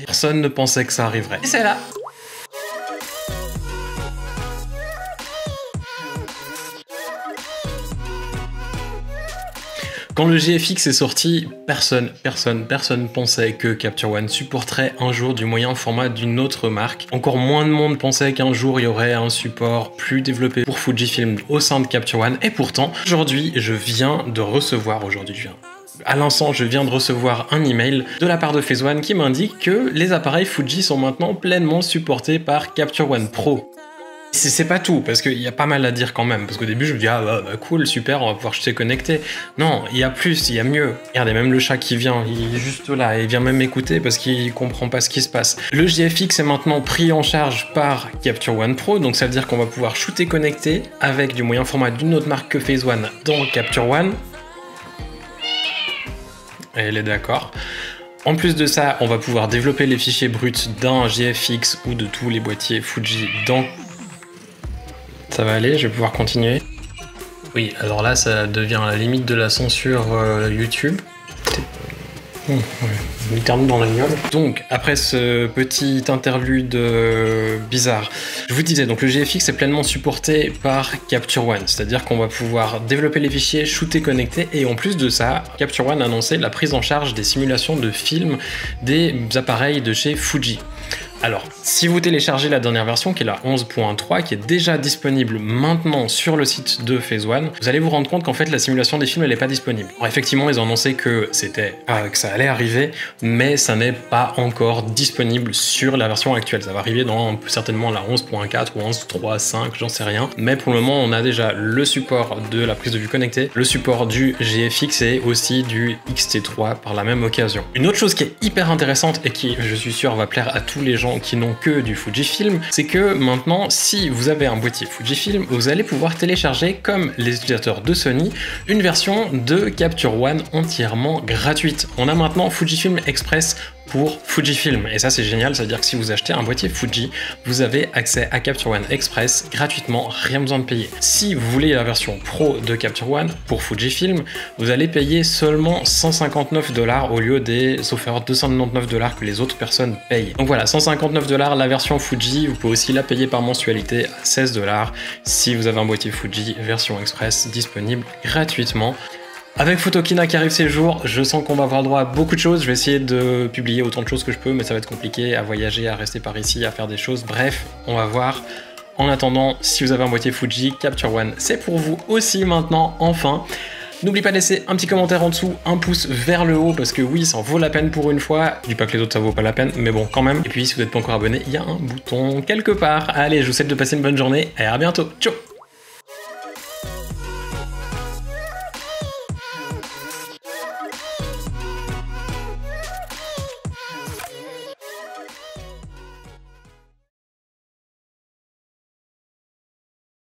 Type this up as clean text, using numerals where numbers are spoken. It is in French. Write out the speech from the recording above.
Personne ne pensait que ça arriverait. Et c'est là. Quand le GFX est sorti, personne pensait que Capture One supporterait un jour du moyen format d'une autre marque. Encore moins de monde pensait qu'un jour il y aurait un support plus développé pour Fujifilm au sein de Capture One. Et pourtant, aujourd'hui, à l'instant, je viens de recevoir un email de la part de Phase One qui m'indique que les appareils Fuji sont maintenant pleinement supportés par Capture One Pro. C'est pas tout, parce qu'il y a pas mal à dire quand même, parce qu'au début je me dis ah bah cool, super, on va pouvoir se connecter. Non, il y a plus, il y a mieux. Regardez, même le chat qui vient, il est juste là, il vient même m'écouter parce qu'il comprend pas ce qui se passe. Le GFX est maintenant pris en charge par Capture One Pro, donc ça veut dire qu'on va pouvoir shooter connecté avec du moyen format d'une autre marque que Phase One dans Capture One. Elle est d'accord. En plus de ça, on va pouvoir développer les fichiers bruts d'un GFX ou de tous les boîtiers Fuji dans... Ça va aller, je vais pouvoir continuer. Oui, alors là, ça devient à la limite de la censure YouTube. Il termine dans la gueule. Donc, après ce petit interlude bizarre, je vous disais, donc le GFX est pleinement supporté par Capture One, c'est-à-dire qu'on va pouvoir développer les fichiers, shooter connectés, et en plus de ça, Capture One a annoncé la prise en charge des simulations de films des appareils de chez Fuji. Alors, si vous téléchargez la dernière version, qui est la 11.3, qui est déjà disponible maintenant sur le site de Phase One, vous allez vous rendre compte qu'en fait, la simulation des films, elle n'est pas disponible. Alors, effectivement, ils ont annoncé que que ça allait arriver, mais ça n'est pas encore disponible sur la version actuelle. Ça va arriver dans certainement la 11.4 ou 11.3.5, j'en sais rien. Mais pour le moment, on a déjà le support de la prise de vue connectée, le support du GFX et aussi du X-T3 par la même occasion. Une autre chose qui est hyper intéressante et qui, je suis sûr, va plaire à tous les gens qui n'ont que du Fujifilm, c'est que maintenant, si vous avez un boîtier Fujifilm, vous allez pouvoir télécharger, comme les utilisateurs de Sony, une version de Capture One entièrement gratuite. On a maintenant Fujifilm Express pour Fujifilm, et ça c'est génial, c'est-à-dire que si vous achetez un boîtier Fuji, vous avez accès à Capture One Express gratuitement, rien besoin de payer. Si vous voulez la version pro de Capture One pour Fujifilm, vous allez payer seulement 159 $ au lieu des, sauf erreur, 299 $ que les autres personnes payent. Donc voilà, 159 $ la version Fuji, vous pouvez aussi la payer par mensualité à 16 $ si vous avez un boîtier Fuji version Express disponible gratuitement. Avec Photokina qui arrive ces jours, je sens qu'on va avoir droit à beaucoup de choses. Je vais essayer de publier autant de choses que je peux, mais ça va être compliqué à voyager, à rester par ici, à faire des choses. Bref, on va voir. En attendant, si vous avez un boîtier Fuji, Capture One, c'est pour vous aussi maintenant, enfin. N'oubliez pas de laisser un petit commentaire en dessous, un pouce vers le haut, parce que oui, ça en vaut la peine pour une fois. Je dis pas que les autres ça vaut pas la peine, mais bon, quand même. Et puis, si vous n'êtes pas encore abonné, il y a un bouton quelque part. Allez, je vous souhaite de passer une bonne journée et à bientôt. Ciao!